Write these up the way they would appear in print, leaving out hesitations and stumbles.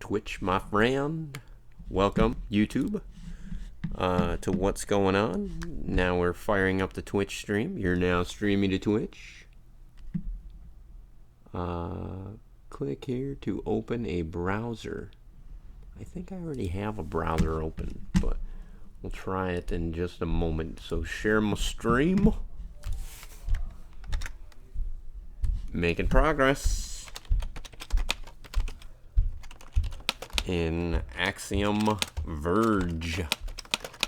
Twitch, my friend. Welcome, YouTube, to what's going on. Now we're firing up the Twitch stream. You're now streaming to Twitch. Click here to open a browser. I think I already have a browser open, but we'll try it in just a moment. So share my stream. Making progress in Axiom Verge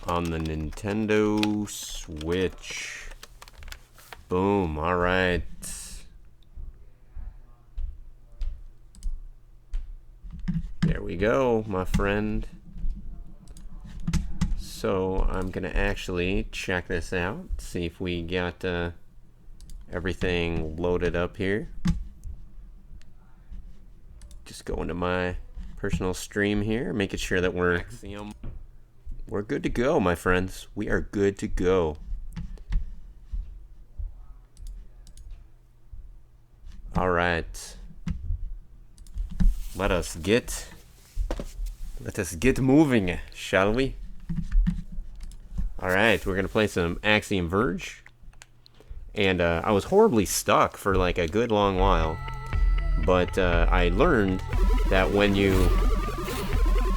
on the Nintendo Switch. Boom, all right. There we go, my friend. So I'm gonna actually check this out, see if we got everything loaded up here. Just go into my personal stream here, making sure that we're good to go, my friends. We are good to go. All right. Let us get moving, shall we? All right, we're gonna play some Axiom Verge. And I was horribly stuck for like a good long while, but I learned that when you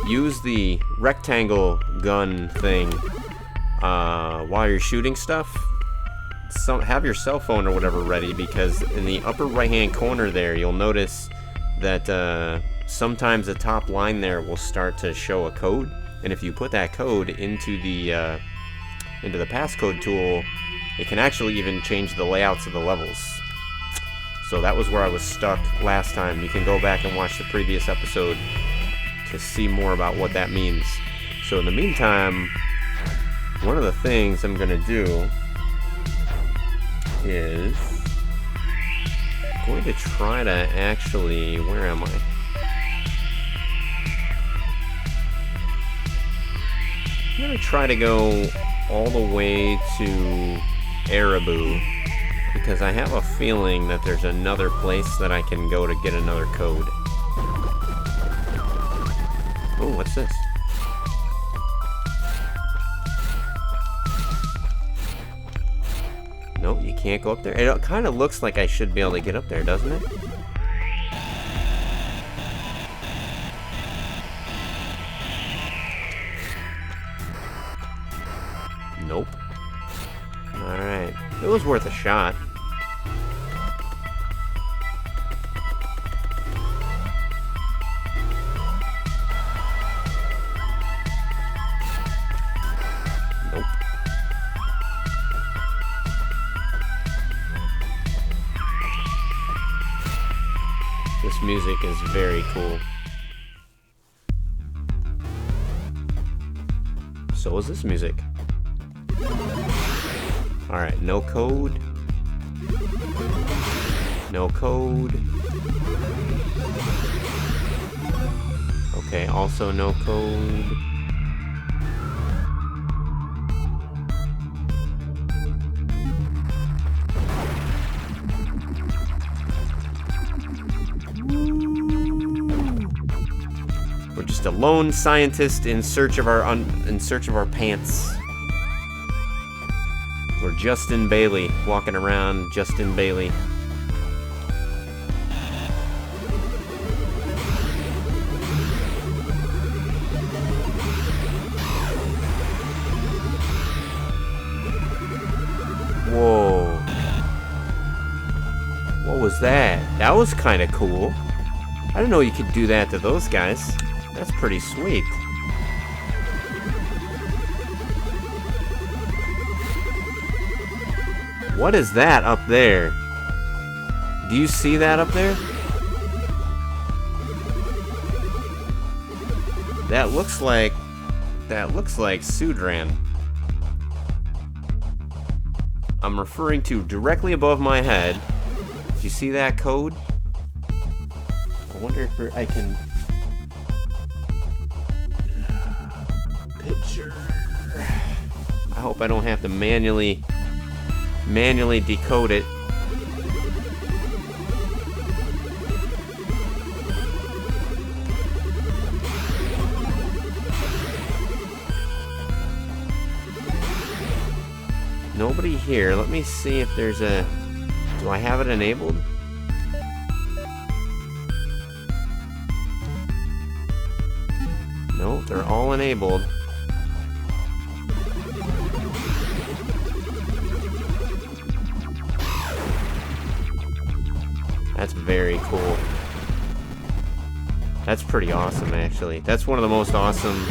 use the rectangle gun thing while you're shooting stuff, have your cell phone or whatever ready, because in the upper right hand corner there you'll notice that sometimes the top line there will start to show a code, and if you put that code into the passcode tool, it can actually even change the layouts of the levels. So that was where I was stuck last time. You can go back and watch the previous episode to see more about what that means. So in the meantime, one of the things I'm gonna do is going to try to actually, where am I? I'm gonna try to go all the way to Arabu, because I have a feeling that there's another place that I can go to get another code. Oh, what's this? No, you can't go up there. It kind of looks like I should be able to get up there, doesn't it? Nope. Alright. It was worth a shot. Nope. This music is very cool. So is this music. Alright, no code. No code. Okay, also no code. We're just a lone scientist in search of our pants. We're Justin Bailey, walking around Justin Bailey. Whoa. What was that? That was kind of cool. I didn't know you could do that to those guys. That's pretty sweet. What is that up there? Do you see that up there? That looks like Sudran. I'm referring to directly above my head. Do you see that code? I wonder if I can picture. I hope I don't have to manually decode it. nobody here. Let me see if there's a... Do I have it enabled? No, they're all enabled. That's very cool. That's pretty awesome, actually. That's one of the most awesome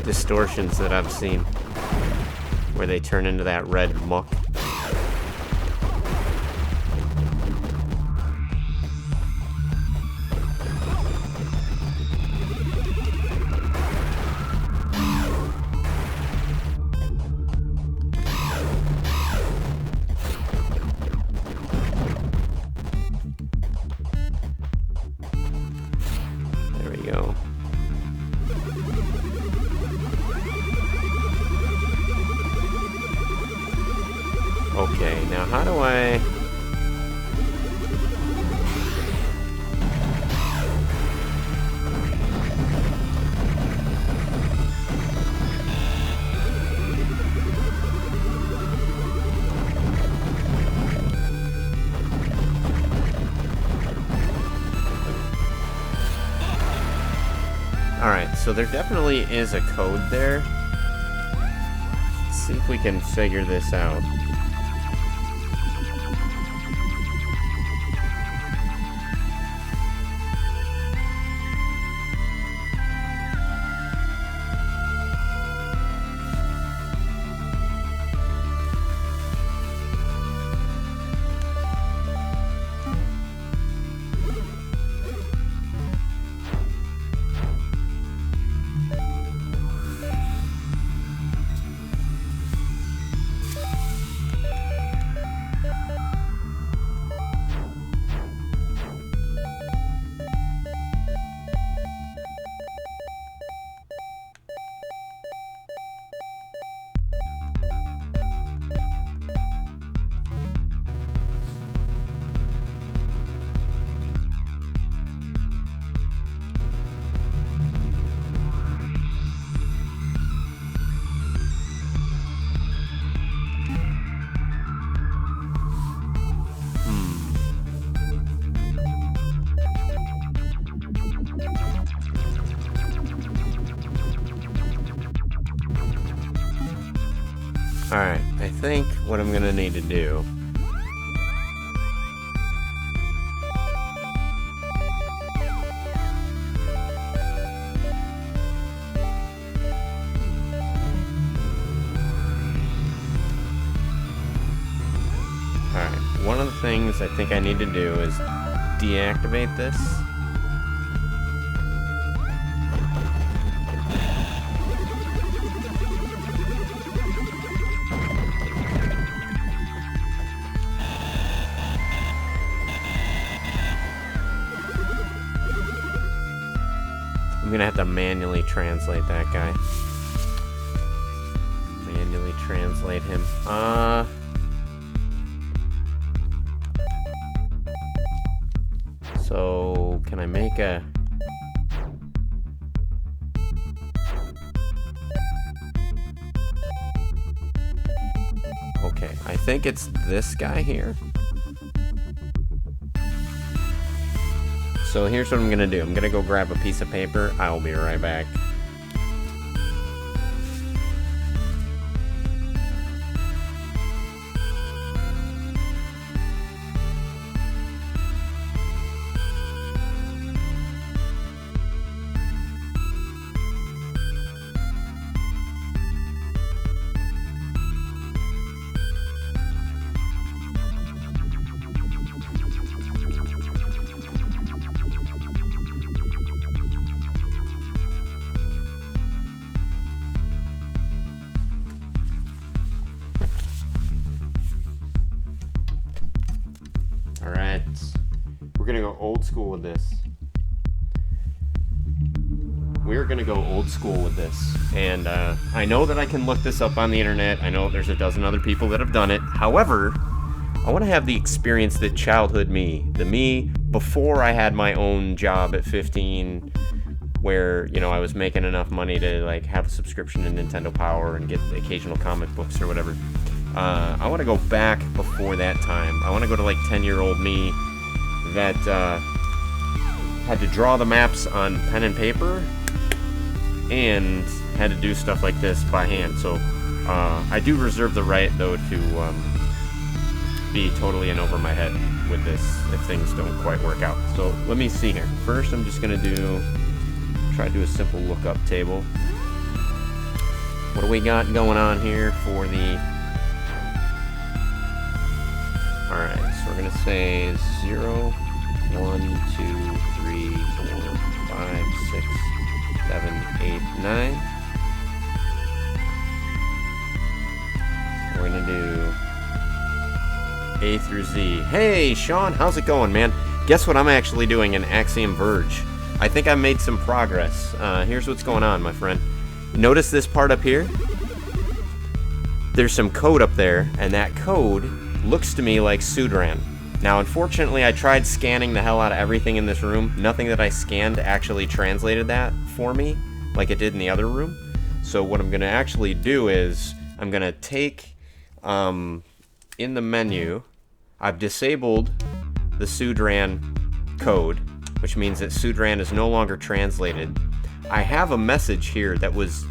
distortions that I've seen, where they turn into that red muck. Go. Okay, now how do I... Alright, so there definitely is a code there. Let's see if we can figure this out. Alright, I think what I'm gonna need to do one of the things I think I need to do is deactivate this. I'm gonna have to manually translate that guy. Manually translate him. So can I make a... Okay, I think it's this guy here. So here's what I'm gonna do. I'm gonna go grab a piece of paper. I'll be right back. Alright, we're gonna go old school with this. We're gonna go old school with this. And I know that I can look this up on the internet. I know there's a dozen other people that have done it. However, I want to have the experience that childhood me, the me before I had my own job at 15, where, you know, I was making enough money to like have a subscription to Nintendo Power and get the occasional comic books or whatever. I want to go back before that time. I want to go to like 10-year-old me that had to draw the maps on pen and paper and had to do stuff like this by hand. So I do reserve the right, though, to be totally in over my head with this if things don't quite work out. So let me see here. First, I'm just going to try to do a simple lookup table. What do we got going on here for the... Alright, so we're going to say 0, 1, 2, 3, 4, 5, 6, 7, 8, 9. We're going to do A through Z. Hey, Sean, how's it going, man? Guess what I'm actually doing in Axiom Verge? I think I made some progress. Here's what's going on, my friend. Notice this part up here? There's some code up there, and that code looks to me like Sudran. Now, unfortunately, I tried scanning the hell out of everything in this room. Nothing that I scanned actually translated that for me, like it did in the other room. So what I'm going to actually do is, I'm going to take, in the menu, I've disabled the Sudran code, which means that Sudran is no longer translated. I have a message here that was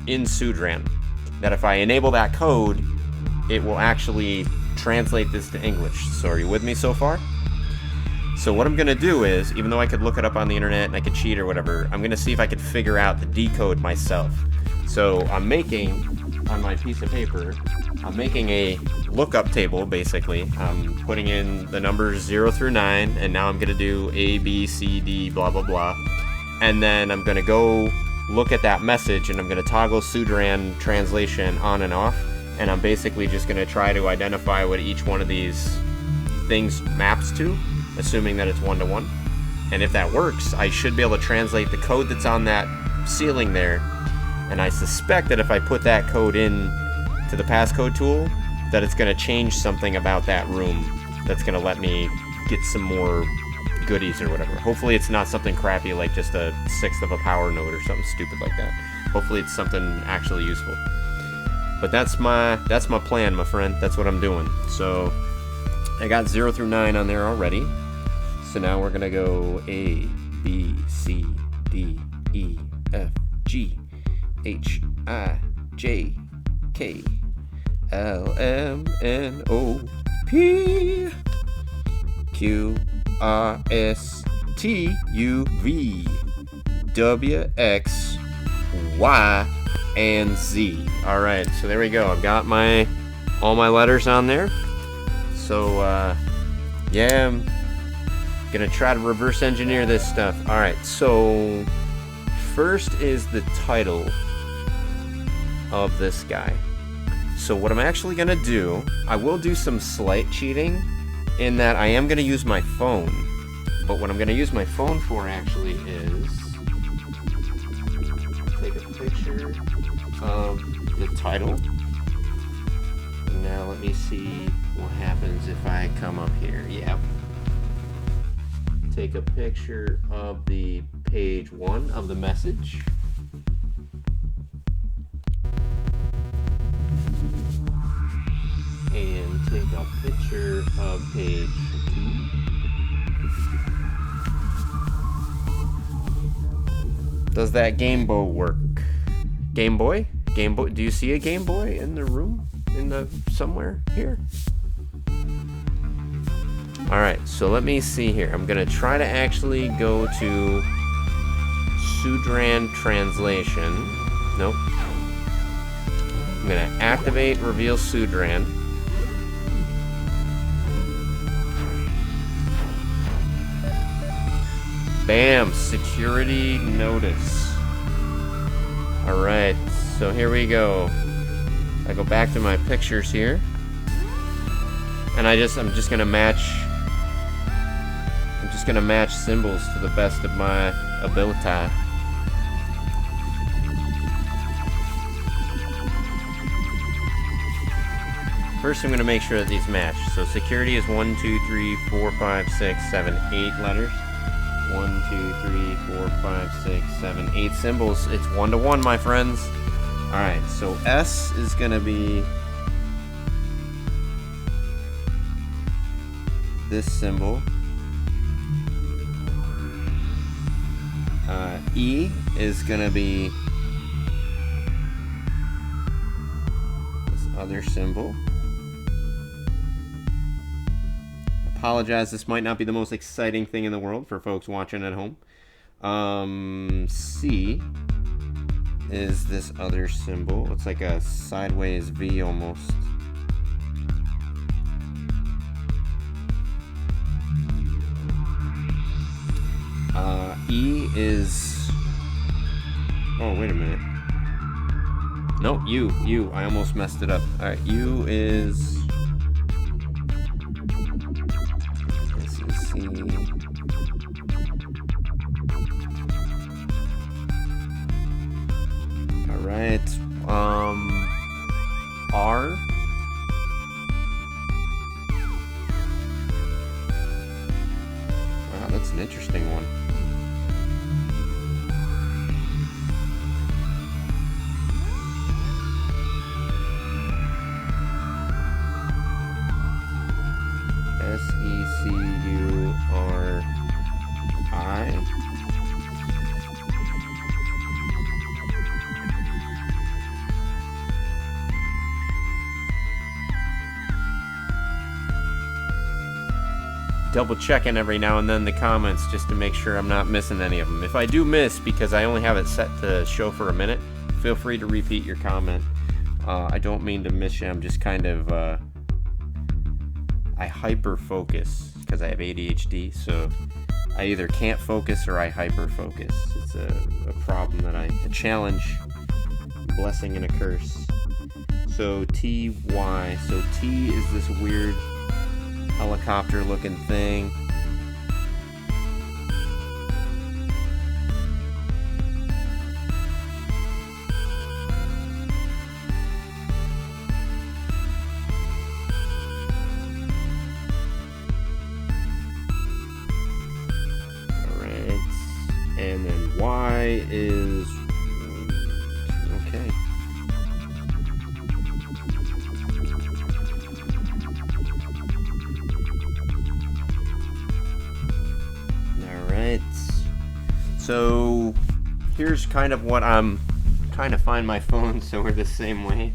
in Sudran, that if I enable that code, it will actually translate this to English. So are you with me so far? So what I'm gonna do is, even though I could look it up on the internet and I could cheat or whatever, I'm gonna see if I could figure out the decode myself. So I'm making, on my piece of paper, I'm making a lookup table, basically. I'm putting in the numbers 0 through 9, and now I'm gonna do A, B, C, D, blah, blah, blah. And then I'm gonna go look at that message, and I'm gonna toggle Sudran translation on and off. And I'm basically just going to try to identify what each one of these things maps to, assuming that it's one-to-one. And if that works, I should be able to translate the code that's on that ceiling there. And I suspect that if I put that code in to the passcode tool, that it's going to change something about that room that's going to let me get some more goodies or whatever. Hopefully it's not something crappy like just a 1/6 of a power node or something stupid like that. Hopefully it's something actually useful. But that's my plan, my friend. That's what I'm doing. So I got 0 through 9 on there already. So now we're gonna go A, B, C, D, E, F, G, H, I, J, K, L, M, N, O, P, Q, R, S, T, U, V, W, X, Y, and Z. Alright, so there we go. I've got all my letters on there. So, yeah, I'm gonna try to reverse engineer this stuff. Alright, so first is the title of this guy. So what I'm actually gonna do, I will do some slight cheating in that I am gonna use my phone. But what I'm gonna use my phone for actually is take a picture of the title. Now let me see what happens if I come up here. Yep. Take a picture of the page 1 of the message. And take a picture of page 2. Does that Game Boy work? Game Boy? Game Boy? Do you see a Game Boy in the room? Somewhere here? Alright, so let me see here. I'm gonna try to actually go to Sudran translation. Nope. I'm gonna activate reveal Sudran. Bam! Security notice. Alright, so here we go. I go back to my pictures here. And I'm just gonna match symbols to the best of my ability. First I'm gonna make sure that these match. So security is 1, 2, 3, 4, 5, 6, 7, 8 letters. 1, 1, 2, 3, 4, 5, 6, 7, 8 symbols. It's 1 to 1, my friends. Alright, so S is going to be this symbol. E is going to be this other symbol. Apologize, this might not be the most exciting thing in the world for folks watching at home. C is this other symbol. It's like a sideways V almost. E is... Oh, wait a minute. No, U. I almost messed it up. Alright, U is... This is C. Alright, R. Wow, that's an interesting one. S-E-C-U-R-I. Double checking every now and then the comments just to make sure I'm not missing any of them. If I do miss, because I only have it set to show for a minute, feel free to repeat your comment. I don't mean to miss you. I'm just kind of I hyper focus because I have ADHD, so I either can't focus or I hyper focus. It's a problem a challenge, a blessing and a curse. So T-Y. So T is this weird helicopter looking thing. Alright. And then Y is okay. So here's kind of what I'm trying to find my phone so we're the same way.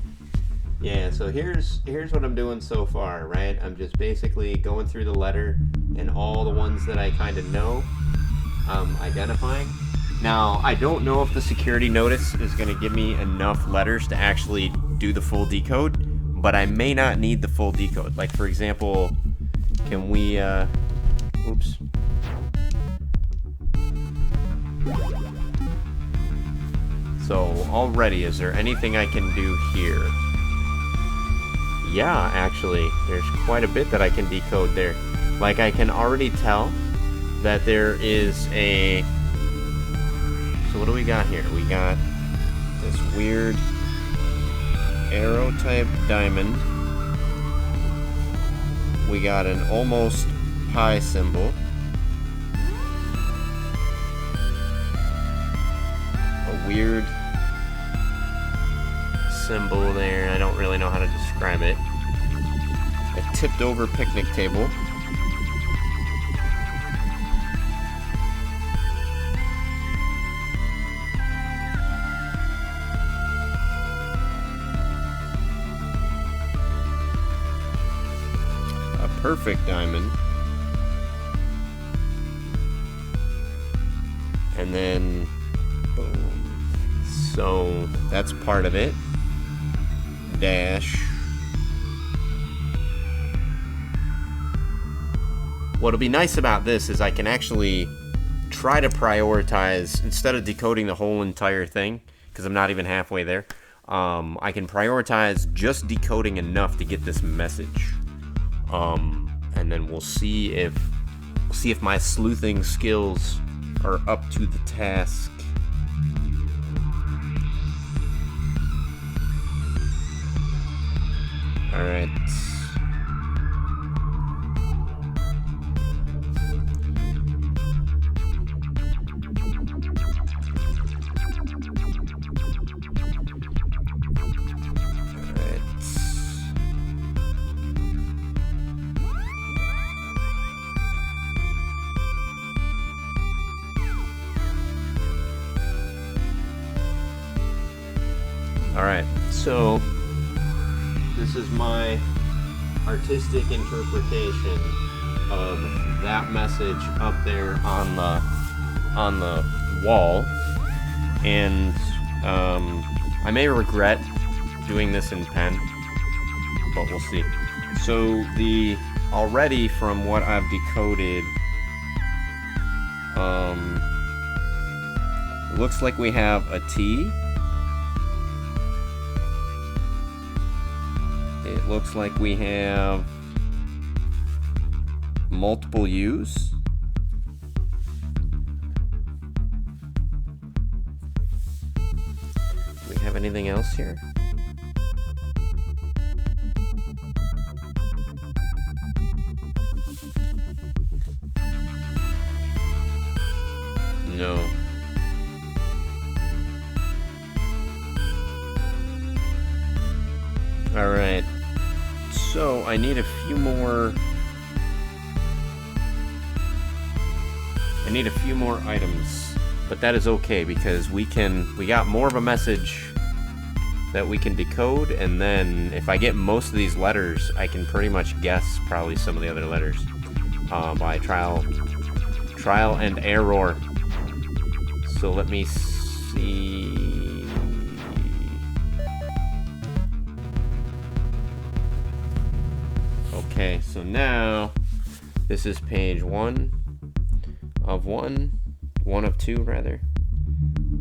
Yeah, so here's what I'm doing so far, right? I'm just basically going through the letter and all the ones that I kind of know, identifying. Now, I don't know if the security notice is going to give me enough letters to actually do the full decode, but I may not need the full decode. Like, for example, can we, oops. So already, is there anything I can do here? Yeah, actually, there's quite a bit that I can decode there. Like, I can already tell that there is a... So what do we got here? We got this weird arrow type diamond. We got an almost pi symbol. A weird symbol there. I don't really know how to describe it. A tipped over picnic table. A perfect diamond. And then boom. So that's part of it. Dash. What'll be nice about this is I can actually try to prioritize, instead of decoding the whole entire thing, because I'm not even halfway there, I can prioritize just decoding enough to get this message. And then we'll see if my sleuthing skills are up to the task. Alright. Alright, so this is my artistic interpretation of that message up there on the wall, and I may regret doing this in pen, but we'll see. So already from what I've decoded, it looks like we have a T. It looks like we have multiple U's. Do we have anything else here? No. All right. So I need a few more. I need a few more items, but that is okay because we got more of a message that we can decode, and then if I get most of these letters, I can pretty much guess probably some of the other letters by trial and error. So let me see. Okay, so now this is page 1 of 1 of 2 rather.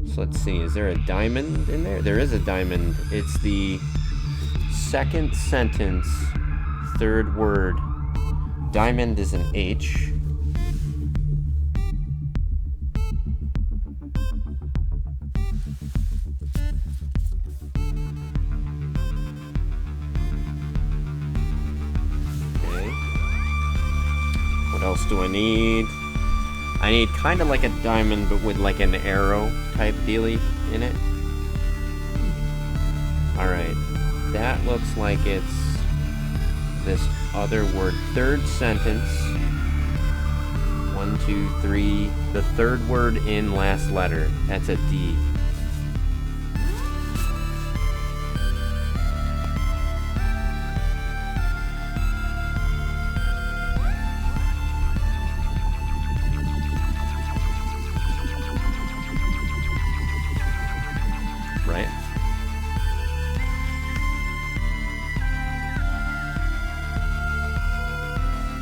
So let's see, is there a diamond in there? There is a diamond. It's the second sentence, third word. Diamond is an H. Okay. What else do I need? I need kind of like a diamond, but with like an arrow type dealie in it. Alright, that looks like it's this other word. Third sentence. 1, 2, 3. The third word in last letter. That's a D. Right?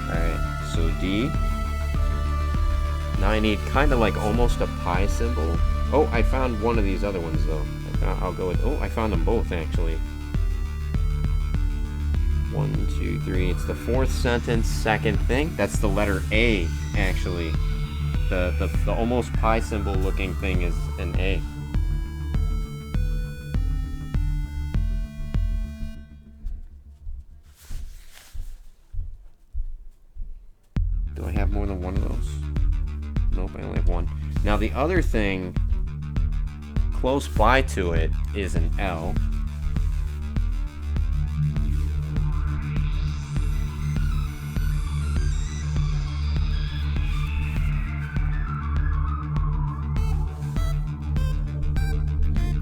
Alright, so D. Now I need kind of like almost a pi symbol. Oh, I found one of these other ones though. I'll go with, oh, I found them both actually. 1, 2, 3. It's the fourth sentence, second thing. That's the letter A actually. The almost pi symbol looking thing is an A. Do I have more than one of those? Nope, I only have one. Now the other thing close by to it is an L.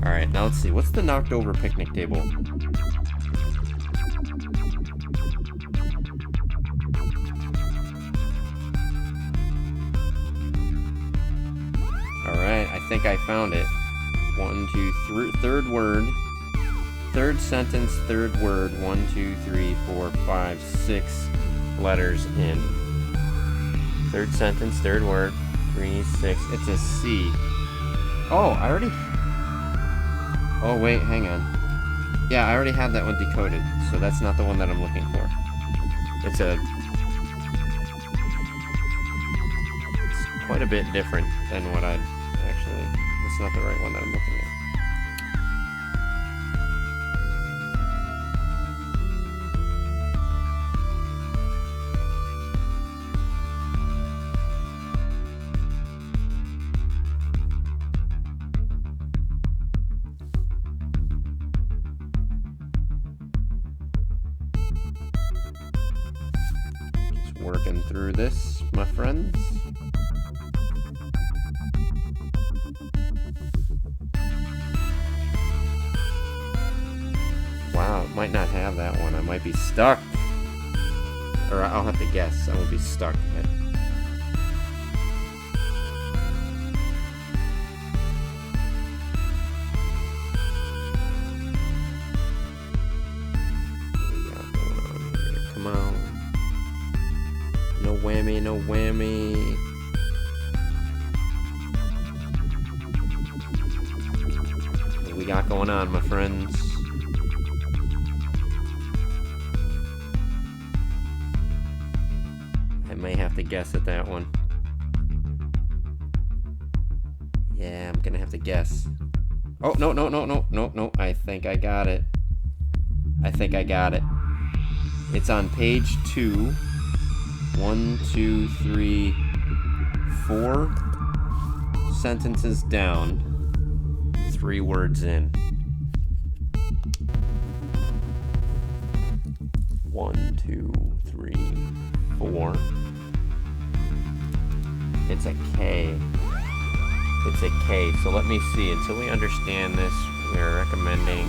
Alright, now let's see. What's the knocked over picnic table? Alright, I think I found it. 1, 2, 3. Third word. Third sentence, third word. 1, 2, 3, 4, 5, 6 letters in. Third sentence, third word. 3, 6. It's a C. Oh, I already... Oh, wait, hang on. Yeah, I already had that one decoded, so that's not the one that I'm looking for. It's quite a bit different than what I'd actually... It's not the right one that I'm looking at. Just working through this, my friends. might not have that one. I might be stuck. Or I'll have to guess. I won't be stuck. Come on. No whammy, no whammy. What we got going on, my friends? I may have to guess at that one. Yeah, I'm gonna have to guess. Oh, no. I think I got it. It's on page 2. 1, 2, 3, 4 sentences down. 3 words in. 1, 2, 3, 4. It's a K. It's a K. So let me see. Until we understand this, we're recommending.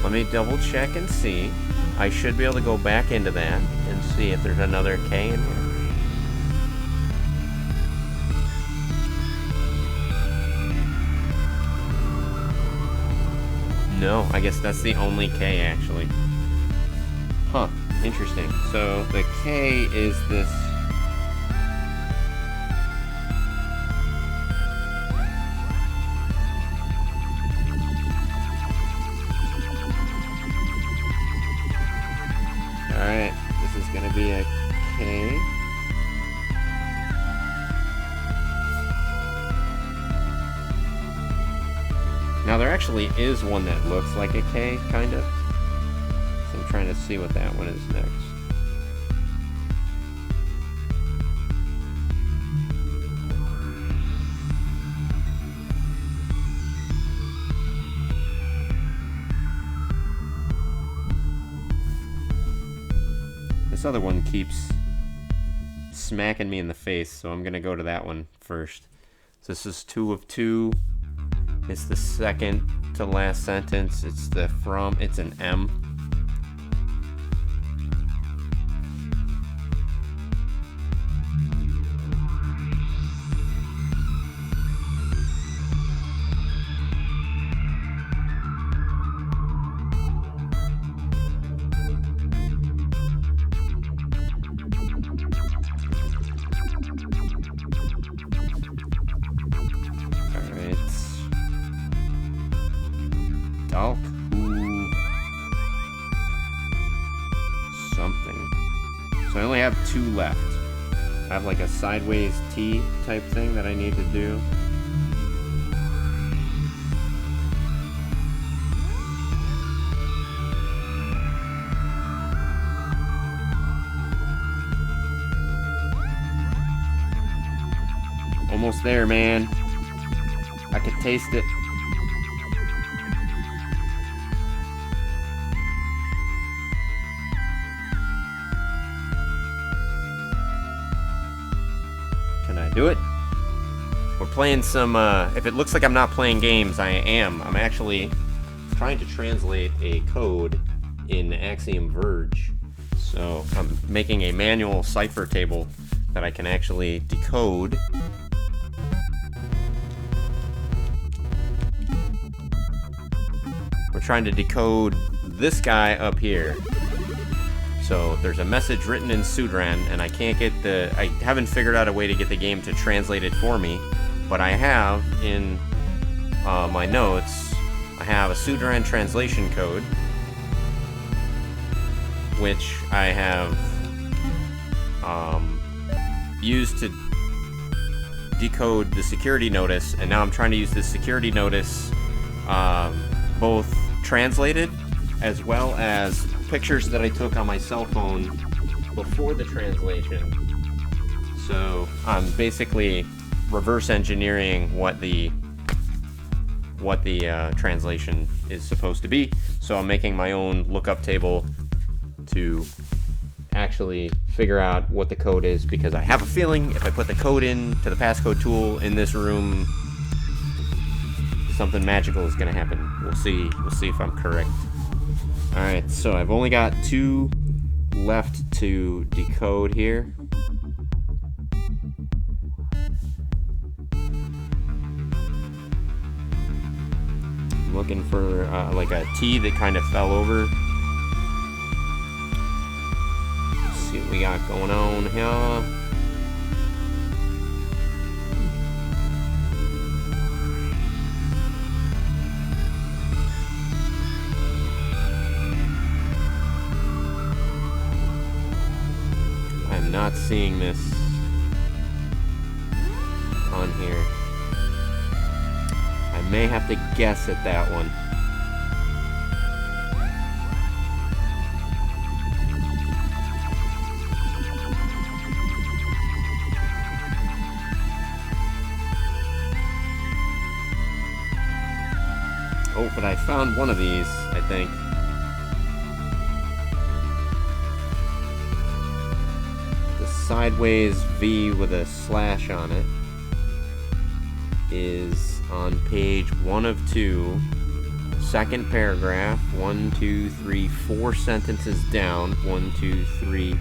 Let me double check and see. I should be able to go back into that and see if there's another K in here. No, I guess that's the only K actually. Huh, interesting. So the K is this. Alright, this is gonna be a K. Now there actually is one that looks like a K, kind of. So I'm trying to see what that one is next. This other one keeps smacking me in the face, so I'm gonna go to that one first. So this is 2 of 2. It's the second to last sentence. It's the from. It's an M. Something. So I only have 2 left. I have like a sideways T type thing that I need to do. Almost there, man. I could taste it. Can I do it? We're playing some, if it looks like I'm not playing games, I am. I'm actually trying to translate a code in Axiom Verge. So I'm making a manual cipher table that I can actually decode. We're trying to decode this guy up here. So there's a message written in Sudran, and I haven't figured out a way to get the game to translate it for me, but I have in my notes, I have a Sudran translation code, which I have used to decode the security notice, and now I'm trying to use this security notice both translated as well as pictures that I took on my cell phone before the translation. So I'm basically reverse engineering what the translation is supposed to be. So I'm making my own lookup table to actually figure out what the code is, because I have a feeling if I put the code in to the passcode tool in this room, something magical is going to happen. We'll see if I'm correct. Alright, so I've only got 2 left to decode here. I'm looking for like a T that kind of fell over. Let's see what we got going on here. I'm not seeing this on here. I may have to guess at that one. Oh, but I found one of these, I think. The sideways V with a slash on it is on page 1 of 2, second paragraph, 1, 2, 3, 4 sentences down, 1, 2, 3,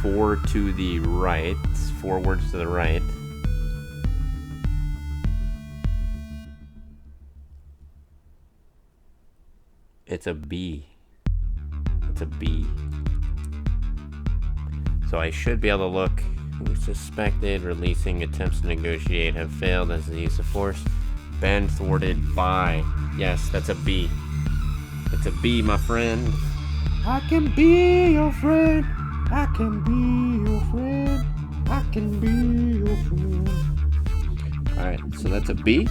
4 to the right, 4 words to the right. It's a B. It's a B. So I should be able to look. Who suspected releasing attempts to negotiate have failed as the use of force been thwarted by. Yes, that's a B. It's a B, my friend. I can be your friend. I can be your friend. I can be your friend. Alright, so that's a B.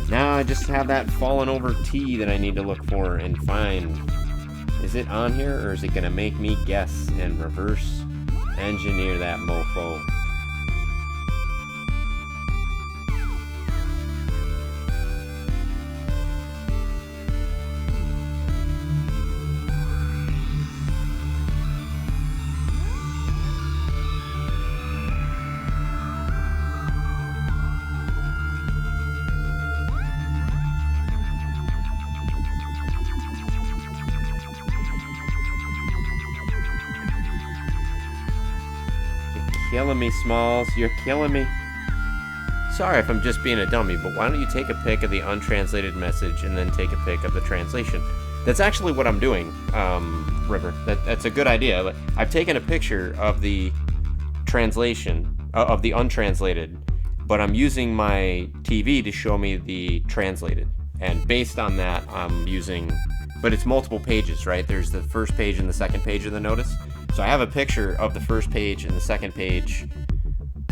Now I just have that fallen over T that I need to look for and find. Is it on here, or is it going to make me guess and reverse engineer that mofo? Killing me, Smalls. You're killing me. Sorry if I'm just being a dummy, but why don't you take a pic of the untranslated message and then take a pic of the translation? That's actually what I'm doing, River. That's a good idea. I've taken a picture of the translation, of the untranslated, but I'm using my TV to show me the translated. And based on that, I'm using... But it's multiple pages, right? There's the first page and the second page of the notice. So I have a picture of the first page and the second page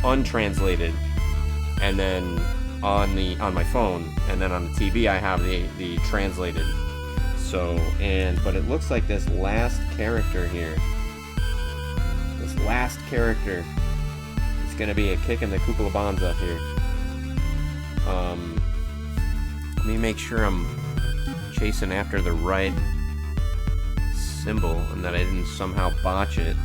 untranslated, and then on my phone, and then on the TV I have the translated. So, but it looks like this last character here, this last character is going to be a kick in the Kukulabanza here. Let me make sure I'm chasing after the right symbol and that I didn't somehow botch it.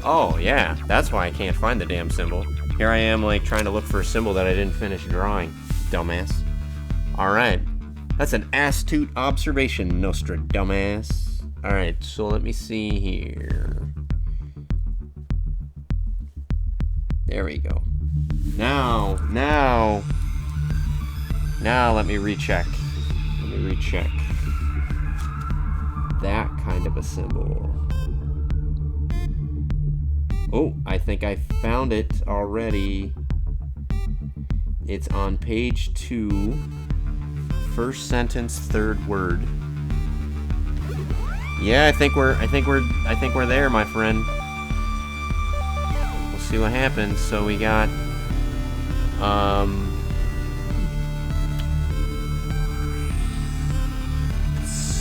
Oh yeah, that's why I can't find the damn symbol. Here I am like trying to look for a symbol that I didn't finish drawing. Dumbass. Alright. That's an astute observation, Nostradamus. Alright, so let me see here. There we go. Now let me recheck. Recheck that kind of a symbol. Oh, I think I found it already. It's on page 2, first sentence, third word. Yeah, I think we're there, my friend. We'll see what happens. So we got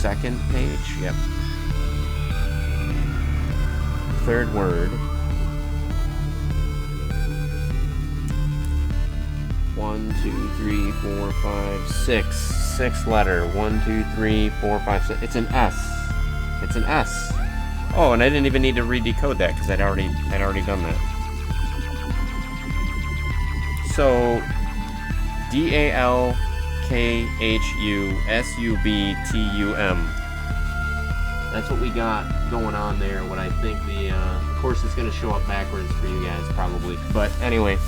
second page, yep. Third word. 1, 2, 3, 4, 5, 6. Sixth letter. 1, 2, 3, 4, 5, 6. It's an S. It's an S. Oh, and I didn't even need to re-decode that because I'd already done that. So DAL Khusubtum. That's what we got going on there. What I think of course, it's going to show up backwards for you guys probably. But anyway,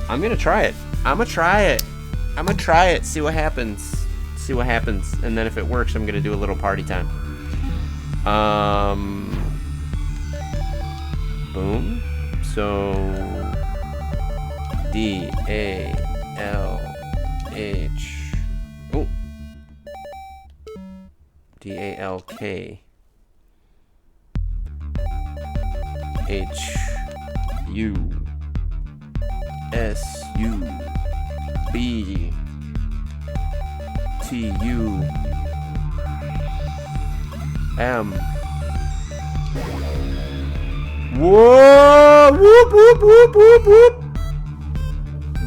I'm going to try it. I'm going to try it. See what happens. And then if it works, I'm going to do a little party time. Boom. So D-A-L-H. Oh. D-A-L-K. H-U-S-U-B-T-U-M. Whoa! Whoop, whoop, whoop, whoop, whoop!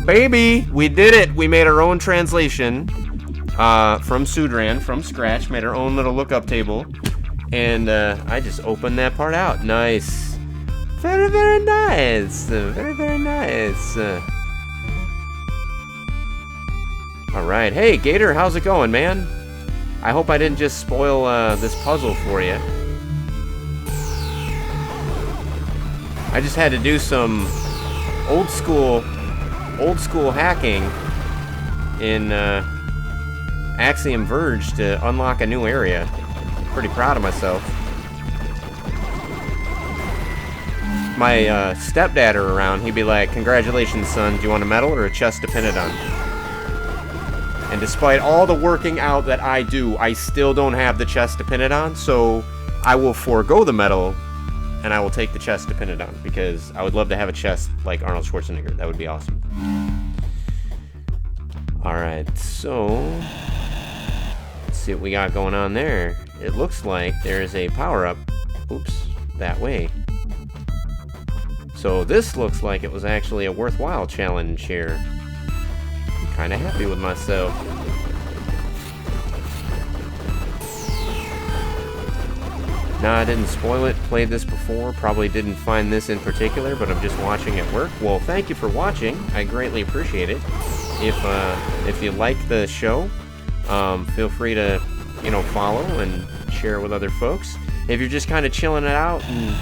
Baby, we did it! We made our own translation from Sudran, from scratch. Made our own little lookup table. And I just opened that part out. Nice. Very, very nice. Very, very nice. Alright. Hey, Gator, how's it going, man? I hope I didn't just spoil this puzzle for you. I just had to do some old school hacking in Axiom Verge to unlock a new area. Pretty proud of myself. My stepdad are around, he'd be like, "Congratulations, son, do you want a medal or a chest to pin it on?" And despite all the working out that I do, I still don't have the chest to pin it on, so I will forego the medal, and I will take the chest to pin it on, because I would love to have a chest like Arnold Schwarzenegger. That would be awesome. Alright, so let's see what we got going on there. It looks like there's a power-up, oops, that way. So this looks like it was actually a worthwhile challenge here. I'm kinda happy with myself. Nah, I didn't spoil it, played this before, probably didn't find this in particular, but I'm just watching it work. Well, thank you for watching, I greatly appreciate it. If you like the show, feel free to, follow and share it with other folks. If you're just kind of chilling it out and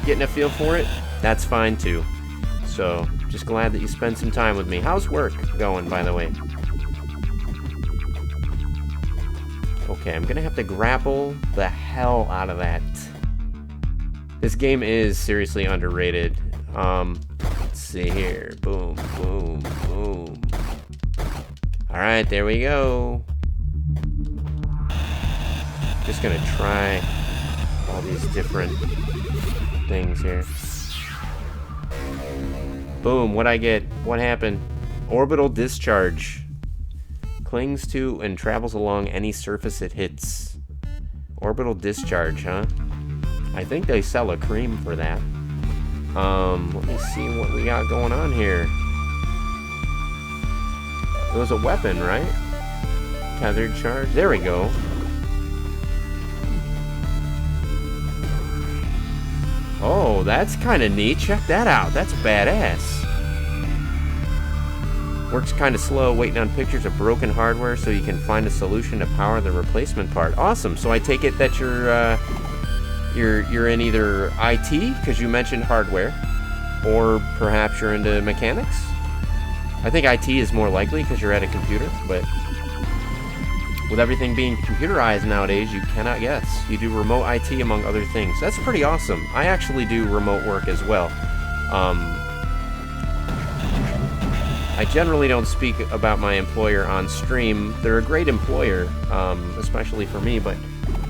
getting a feel for it, that's fine too. So, just glad that you spent some time with me. How's work going, by the way? Okay, I'm gonna have to grapple the hell out of that. This game is seriously underrated. Let's see here. Boom, boom, boom. Alright, there we go. Just gonna try all these different things here. Boom, what'd I get? What happened? Orbital discharge. Clings to and travels along any surface it hits. Orbital discharge, huh? I think they sell a cream for that. Let me see what we got going on here. It was a weapon, right? Tethered charge. There we go. Oh, that's kind of neat. Check that out. That's badass. Works kind of slow, waiting on pictures of broken hardware so you can find a solution to power the replacement part. Awesome. So I take it that you're in either IT, because you mentioned hardware, or perhaps you're into mechanics. I think IT is more likely because you're at a computer, but with everything being computerized nowadays, you cannot guess. You do remote IT among other things. That's pretty awesome. I actually do remote work as well. I generally don't speak about my employer on stream. They're a great employer, especially for me, but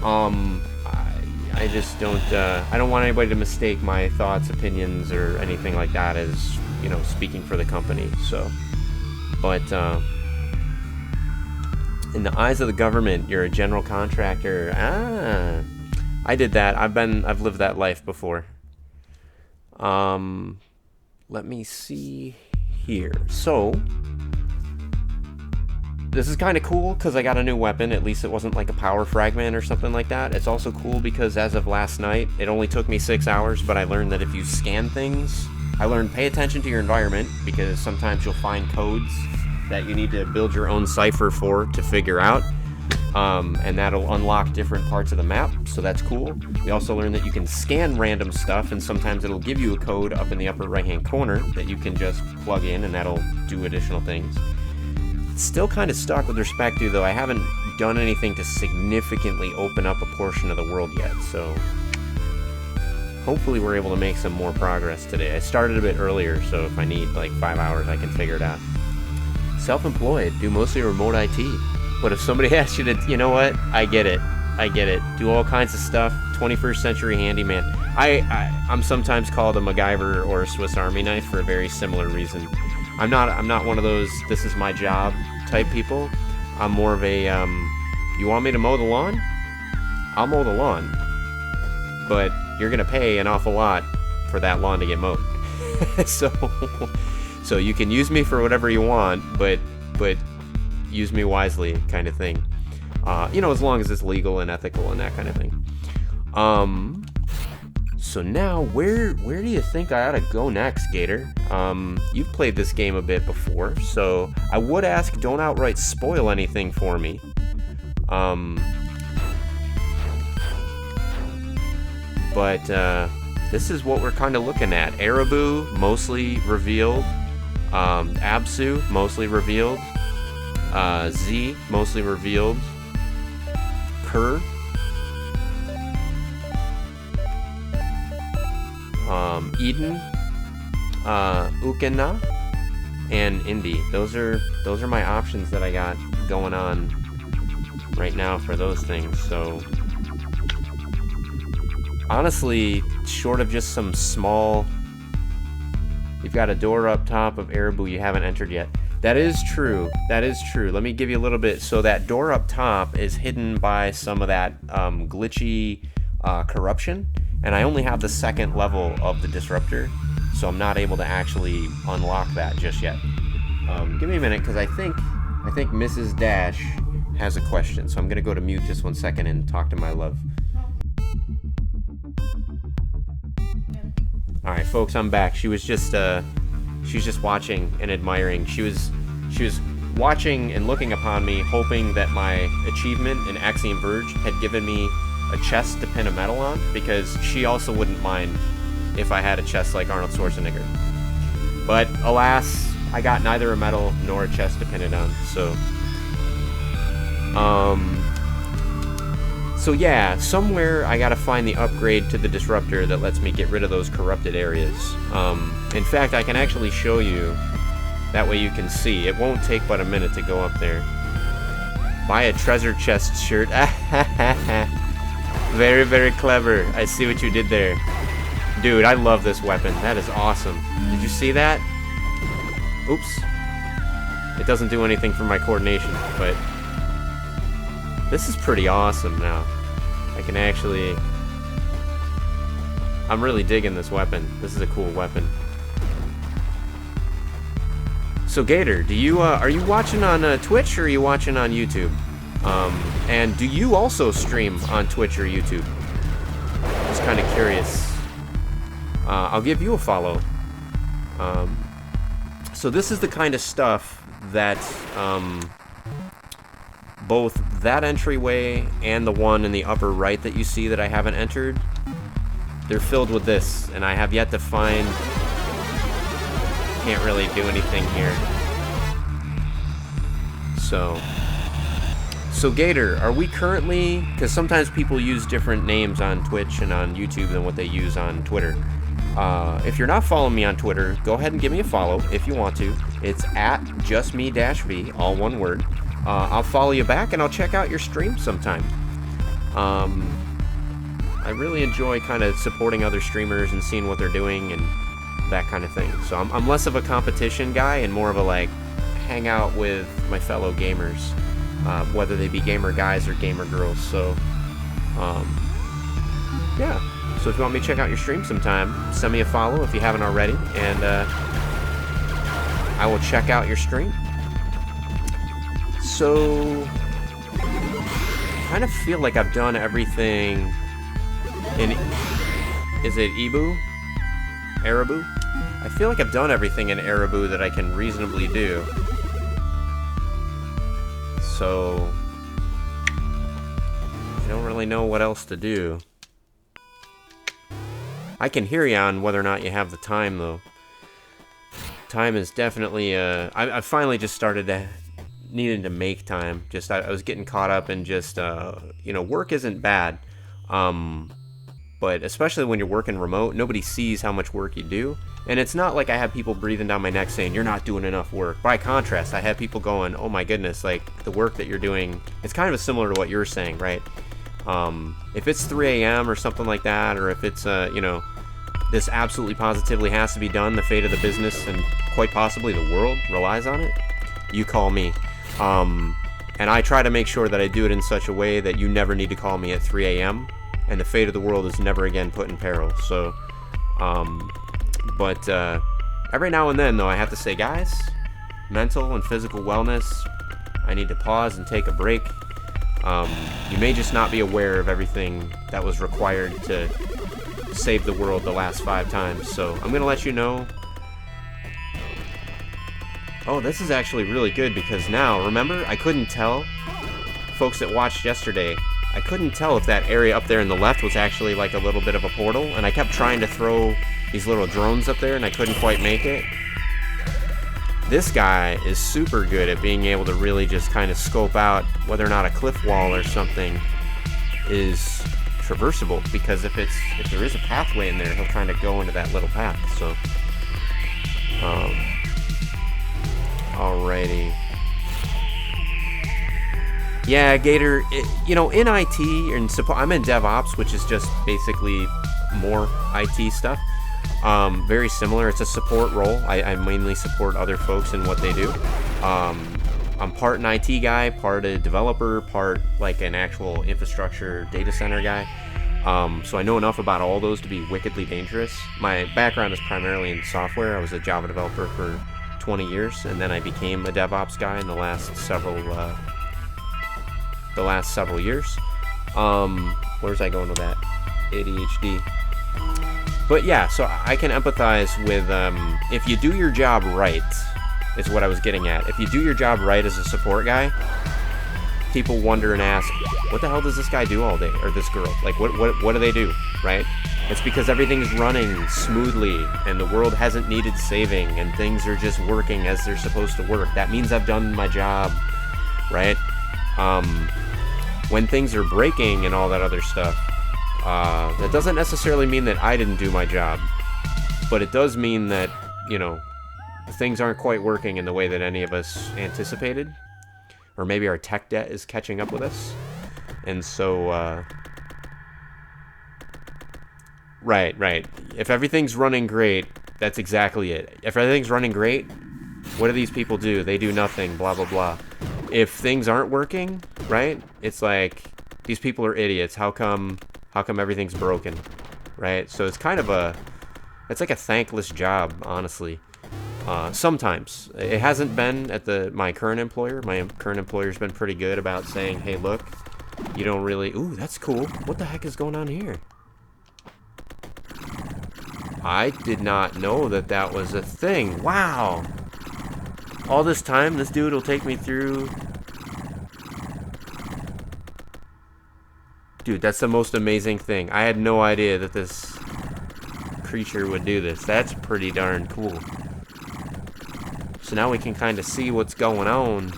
I just don't, I don't want anybody to mistake my thoughts, opinions, or anything like that as, speaking for the company, so. But, in the eyes of the government, you're a general contractor. Ah, I did that. I've lived that life before. Let me see here. So, this is kind of cool because I got a new weapon. At least it wasn't like a power fragment or something like that. It's also cool because as of last night, it only took me 6 hours, but I learned that if you scan things, I learned pay attention to your environment because sometimes you'll find codes that you need to build your own cipher for to figure out. And that'll unlock different parts of the map, so that's cool. We also learned that you can scan random stuff, and sometimes it'll give you a code up in the upper right-hand corner that you can just plug in, and that'll do additional things. Still kind of stuck with respect to, though, I haven't done anything to significantly open up a portion of the world yet, so hopefully we're able to make some more progress today. I started a bit earlier, so if I need like 5 hours, I can figure it out. Self-employed, do mostly remote IT. But if somebody asks you to, you know what? I get it. Do all kinds of stuff. 21st century handyman. I'm sometimes called a MacGyver or a Swiss Army knife for a very similar reason. I'm not one of those this is my job type people. I'm more of a you want me to mow the lawn? I'll mow the lawn. But you're gonna pay an awful lot for that lawn to get mowed. so you can use me for whatever you want, but use me wisely, kind of thing. As long as it's legal and ethical and that kind of thing. So now, where do you think I ought to go next, Gator? You've played this game a bit before, so I would ask, don't outright spoil anything for me. But this is what we're kind of looking at. Arabu, mostly revealed. Absu, mostly revealed. Z, mostly revealed. Kerr. Eden. Ukena. And Indy. Those are my options that I got going on right now for those things. So honestly, short of just some small... You've got a door up top of Arabu you haven't entered yet. That is true. Let me give you a little bit. So that door up top is hidden by some of that glitchy corruption. And I only have the second level of the disruptor. So I'm not able to actually unlock that just yet. Give me a minute, because I think Mrs. Dash has a question. So I'm going to go to mute just 1 second and talk to my love. Alright, folks, I'm back. She was just watching and admiring. She was watching and looking upon me, hoping that my achievement in Axiom Verge had given me a chest to pin a medal on, because she also wouldn't mind if I had a chest like Arnold Schwarzenegger. But alas, I got neither a medal nor a chest to pin it on. So yeah, somewhere I gotta find the upgrade to the disruptor that lets me get rid of those corrupted areas. In fact, I can actually show you. That way you can see. It won't take but a minute to go up there. Buy a treasure chest shirt. Very, very clever. I see what you did there. Dude, I love this weapon. That is awesome. Did you see that? Oops. It doesn't do anything for my coordination, but this is pretty awesome now. I can actually... I'm really digging this weapon. This is a cool weapon. So Gator, do you are you watching on Twitch or are you watching on YouTube? And do you also stream on Twitch or YouTube? Just kind of curious. I'll give you a follow. So this is the kind of stuff that both that entryway and the one in the upper right that you see that I haven't entered, they're filled with this, and I have yet to find... Can't really do anything here. So Gator, are we currently... Because sometimes people use different names on Twitch and on YouTube than what they use on Twitter. If you're not following me on Twitter, go ahead and give me a follow if you want to. It's at justme-v, all one word. I'll follow you back and I'll check out your stream sometime. I really enjoy kind of supporting other streamers and seeing what they're doing and that kind of thing. So I'm less of a competition guy and more of a like hang out with my fellow gamers, whether they be gamer guys or gamer girls. So yeah. So if you want me to check out your stream sometime, send me a follow if you haven't already, and I will check out your stream. So I kind of feel like I've done everything in... Is it Ibu? Arabu? I feel like I've done everything in Arabu that I can reasonably do. So I don't really know what else to do. I can hear you on whether or not you have the time, though. Time is definitely, I finally just started needing to make time. Just, I was getting caught up in just, you know, work isn't bad. But especially when you're working remote, nobody sees how much work you do. And it's not like I have people breathing down my neck saying, you're not doing enough work. By contrast, I have people going, oh my goodness, like, the work that you're doing, it's kind of similar to what you're saying, right? If it's 3 a.m. or something like that, or if it's, you know, this absolutely positively has to be done, the fate of the business and quite possibly the world relies on it, you call me. And I try to make sure that I do it in such a way that you never need to call me at 3 a.m. and the fate of the world is never again put in peril. So, but every now and then, though, I have to say, guys, mental and physical wellness, I need to pause and take a break. You may just not be aware of everything that was required to save the world the last 5 times. So I'm going to let you know. Oh, this is actually really good because now, remember, I couldn't tell, folks that watched yesterday, I couldn't tell if that area up there in the left was actually like a little bit of a portal, and I kept trying to throw these little drones up there and I couldn't quite make it. This guy is super good at being able to really just kind of scope out whether or not a cliff wall or something is traversable, because if there is a pathway in there, he'll kind of go into that little path. So alrighty. Yeah, Gator, you know, in IT and support, I'm in DevOps, which is just basically more IT stuff. Very similar. It's a support role. I mainly support other folks in what they do. I'm part an IT guy, part a developer, part like an actual infrastructure data center guy. So I know enough about all those to be wickedly dangerous. My background is primarily in software. I was a Java developer for 20 years, and then I became a DevOps guy in the last several years. Where's I going with that? ADHD. But yeah, so I can empathize with, if you do your job right, is what I was getting at. If you do your job right as a support guy, people wonder and ask, what the hell does this guy do all day? Or this girl? Like, what do they do, right? It's because everything's running smoothly, and the world hasn't needed saving, and things are just working as they're supposed to work. That means I've done my job, right? When things are breaking and all that other stuff, that doesn't necessarily mean that I didn't do my job, but it does mean that, you know, things aren't quite working in the way that any of us anticipated, or maybe our tech debt is catching up with us. And so, right. If everything's running great, that's exactly it. If everything's running great, what do these people do? They do nothing, blah, blah, blah. If things aren't working, right, it's like, these people are idiots. How come everything's broken, right? So it's kind of it's like a thankless job, honestly. Sometimes. It hasn't been at my current employer. My current employer's been pretty good about saying, hey, look, you don't really... Ooh, that's cool. What the heck is going on here? I did not know that was a thing. Wow. All this time, this dude will take me through... Dude, that's the most amazing thing. I had no idea that this creature would do this. That's pretty darn cool. So now we can kind of see what's going on.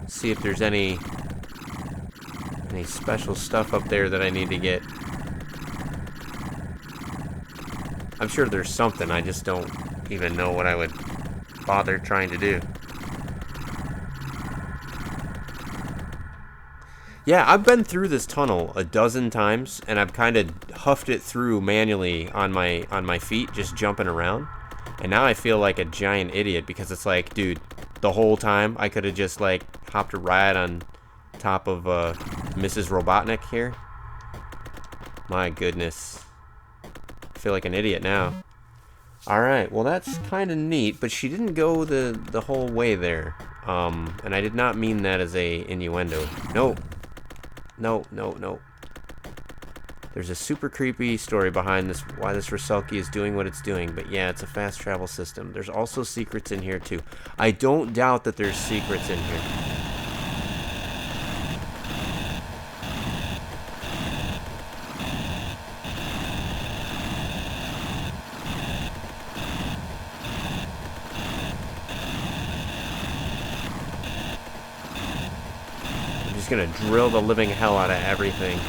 See if there's any special stuff up there that I need to get. I'm sure there's something. I just don't even know what I would bother trying to do. Yeah, I've been through this tunnel a dozen times, and I've kind of huffed it through manually on my feet, just jumping around. And now I feel like a giant idiot, because it's like, dude, the whole time I could have just like hopped a ride on top of Mrs. Robotnik here. My goodness. I feel like an idiot now. Alright, well that's kind of neat, but she didn't go the whole way there. And I did not mean that as a innuendo. No. No. There's a super creepy story behind this, why this Rusalki is doing what it's doing. But yeah, it's a fast travel system. There's also secrets in here too. I don't doubt that there's secrets in here. I'm just gonna drill the living hell out of everything.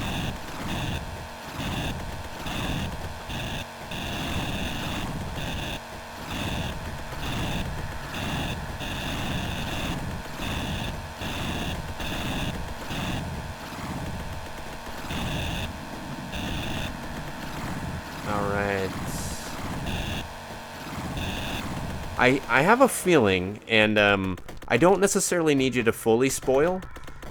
Alright. I have a feeling, and I don't necessarily need you to fully spoil,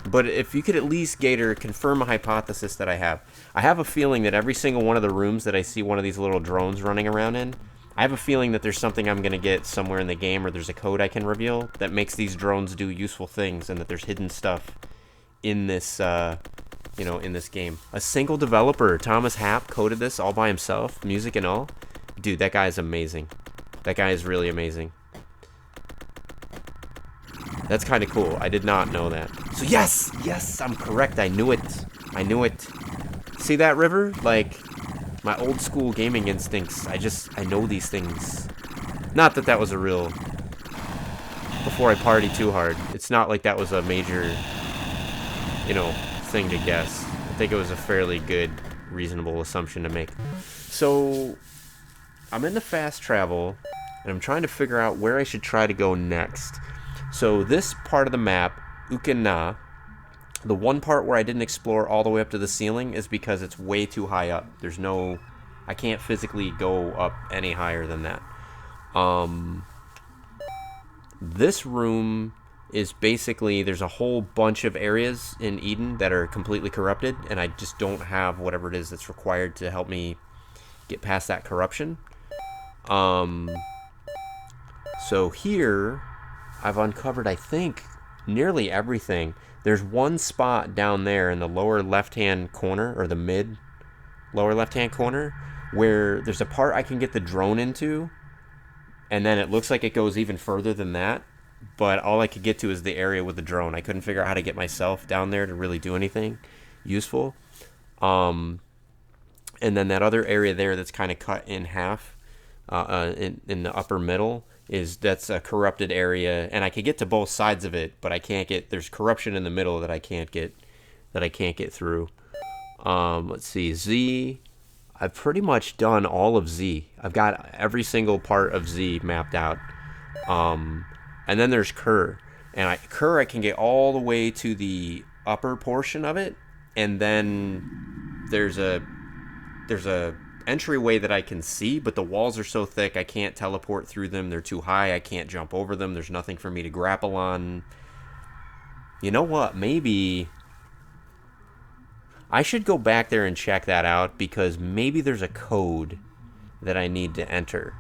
but if you could at least, Gator, confirm a hypothesis that I have a feeling that every single one of the rooms that I see one of these little drones running around in, I have a feeling that there's something I'm going to get somewhere in the game, or there's a code I can reveal that makes these drones do useful things, and that there's hidden stuff in this, you know, in this game. A single developer, Thomas Happ, coded this all by himself, music and all. Dude, that guy is amazing. That guy is really amazing. That's kind of cool. I did not know that. So yes, yes, I'm correct. I knew it. I knew it. See that, River? Like, my old school gaming instincts. I know these things. Not that that was a real... Before I party too hard. It's not like that was a major, you know, thing to guess. I think it was a fairly good, reasonable assumption to make. So, I'm in the fast travel, and I'm trying to figure out where I should try to go next. So this part of the map, Ukena, the one part where I didn't explore all the way up to the ceiling is because it's way too high up. There's no... I can't physically go up any higher than that. This room is basically... There's a whole bunch of areas in Eden that are completely corrupted, and I just don't have whatever it is that's required to help me get past that corruption. So here... I've uncovered, I think, nearly everything. There's one spot down there in the lower left-hand corner, or the mid lower left-hand corner, where there's a part I can get the drone into, and then it looks like it goes even further than that, but all I could get to is the area with the drone. I couldn't figure out how to get myself down there to really do anything useful. And then that other area there that's kind of cut in half, in the upper middle, that's a corrupted area, and I could get to both sides of it, but I can't get... There's corruption in the middle that I can't get through. Let's see, Z. I've pretty much done all of Z. I've got every single part of Z mapped out. And then there's Kerr, and Kerr I can get all the way to the upper portion of it, and then there's a entryway that I can see, but the walls are so thick I can't teleport through them. They're too high. I can't jump over them. There's nothing for me to grapple on. You know what? Maybe I should go back there and check that out, because maybe there's a code that I need to enter.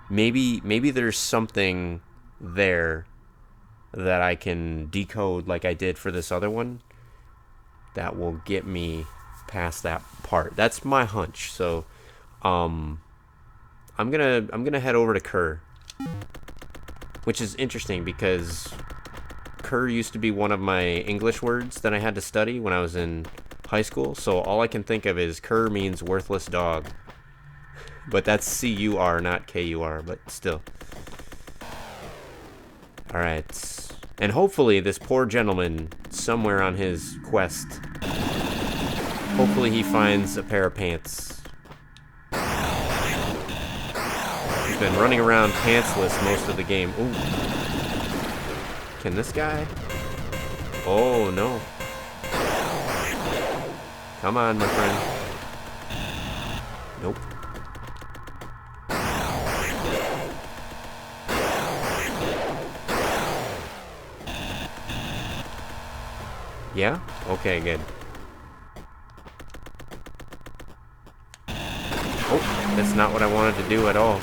Maybe there's something there that I can decode like I did for this other one that will get me past that part. That's my hunch. So I'm gonna head over to Kerr, which is interesting because Kerr used to be one of my English words that I had to study when I was in high school. So all I can think of is Kerr means worthless dog, but that's C-U-R, not K-U-R, but still. All right, and hopefully this poor gentleman somewhere on his quest, hopefully he finds a pair of pants. He's been running around pantsless most of the game. Ooh. Can this guy? Oh, no. Come on, my friend. Nope. Yeah? Okay, good. Oh, that's not what I wanted to do at all.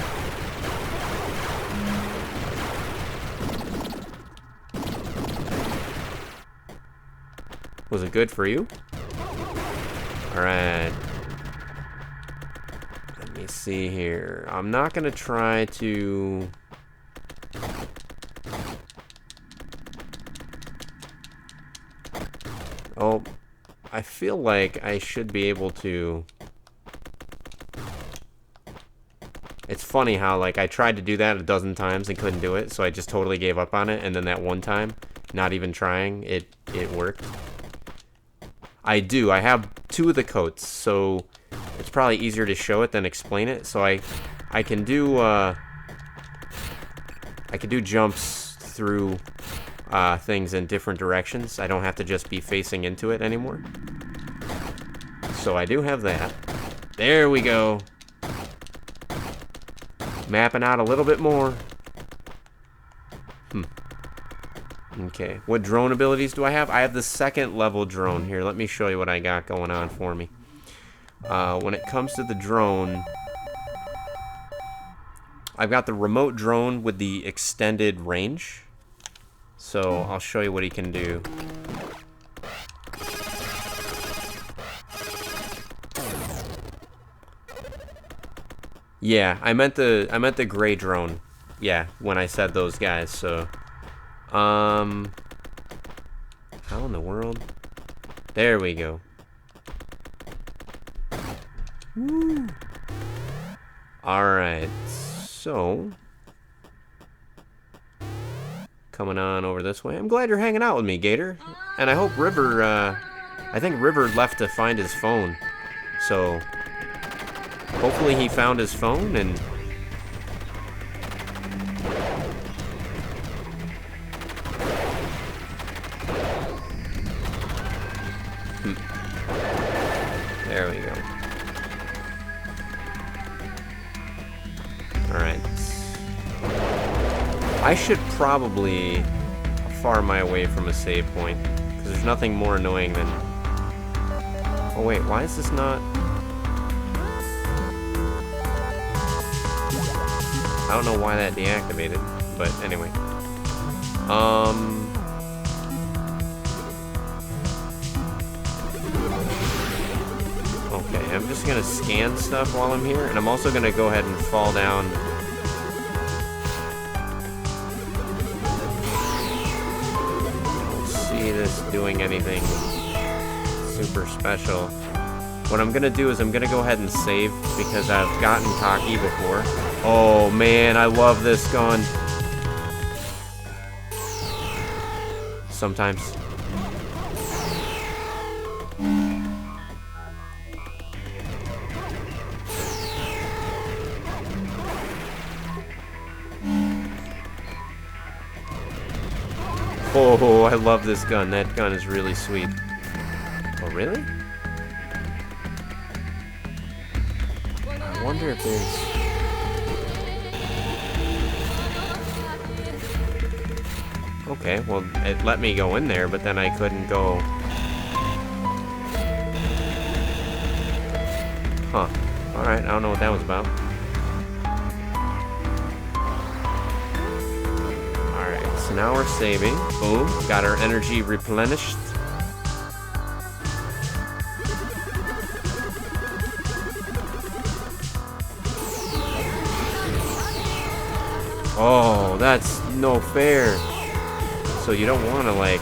Was it good for you? Alright. me see here. I'm not gonna try to... Oh, I feel like I should be able to... It's funny how, like, I tried to do that a dozen times and couldn't do it, so I just totally gave up on it, and then that one time, not even trying, it worked. I have 2 of the coats, so it's probably easier to show it than explain it. So I can do jumps through things in different directions. I don't have to just be facing into it anymore. So I do have that. There we go. Mapping out a little bit more. Okay, what drone abilities do I have? I have the 2nd level drone. Here, let me show you what I got going on for me. When it comes to the drone, I've got the remote drone with the extended range. So I'll show you what he can do. Yeah, I meant the gray drone. Yeah, when I said those guys, so how in the world? There we go. Woo. Alright, so coming on over this way. I'm glad you're hanging out with me, Gator. And I hope River, I think River left to find his phone. So hopefully he found his phone and... There we go. Alright. I should probably farm my way from a save point, because there's nothing more annoying than... Oh wait, why is this not... I don't know why that deactivated, but anyway. Okay, I'm just gonna scan stuff while I'm here, and I'm also gonna go ahead and fall down. I don't see this doing anything super special. What I'm gonna do is I'm gonna go ahead and save, because I've gotten cocky before. Oh man, I love this gun. Sometimes. Oh, I love this gun. That gun is really sweet. Oh, really? I wonder if there's... Okay, well, it let me go in there, but then I couldn't go... Huh. Alright, I don't know what that was about. Alright, so now we're saving. Boom, got our energy replenished. Oh, that's no fair. So you don't want to, like...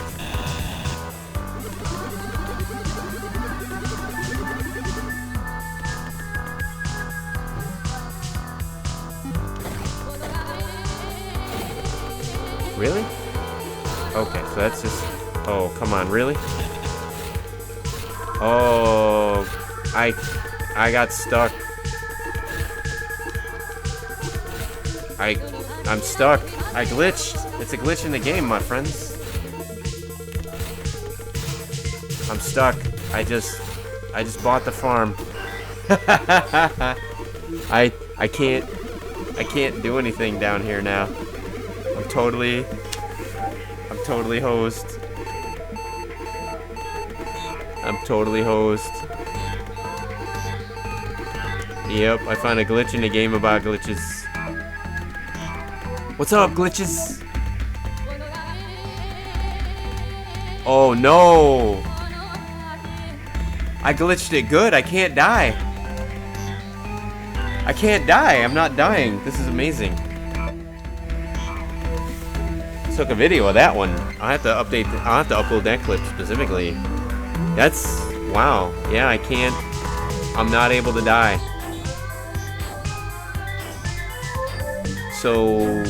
Really? Okay, so that's just... Oh, come on, really? Oh, I got stuck. I'm stuck. I glitched. It's a glitch in the game, my friends. I'm stuck. I just bought the farm. I can't do anything down here now. I'm totally hosed. I'm totally hosed. Yep, I found a glitch in a game about glitches. What's up, glitches? Oh no! I glitched it good, I can't die. I can't die. I'm not dying. This is amazing. Took a video of that one. I'll have to update. I'll have to upload that clip specifically. That's wow. Yeah, I can't. I'm not able to die. So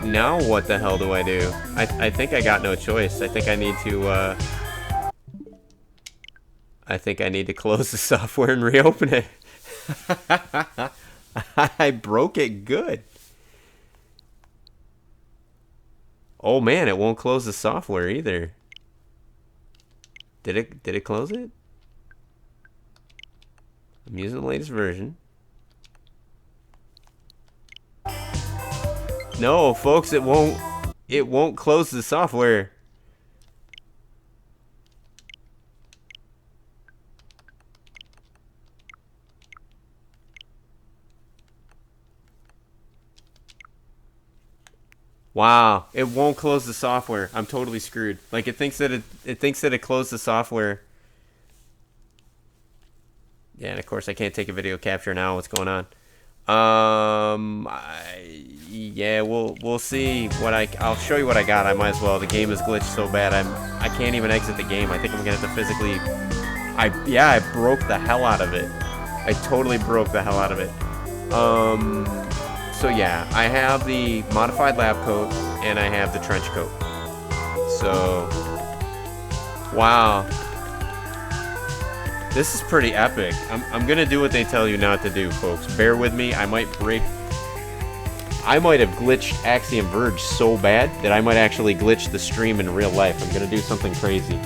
now what the hell do I do? I think I got no choice. I think I need to. I think I need to close the software and reopen it. I broke it good. Oh man, it won't close the software either. Did it close it? I'm using the latest version. No, folks, it won't close the software. Wow, it won't close the software. I'm totally screwed. Like it thinks that it closed the software. Yeah, and of course I can't take a video capture now. What's going on? Yeah, we'll see what I'll show you what I got. I might as well. The game is glitched so bad I can't even exit the game. I think I'm gonna have to physically. I broke the hell out of it. I totally broke the hell out of it. So yeah, I have the modified lab coat and I have the trench coat. So, wow. This is pretty epic. I'm gonna do what they tell you not to do, folks. Bear with me. I might have glitched Axiom Verge so bad that I might actually glitch the stream in real life. I'm gonna do something crazy. You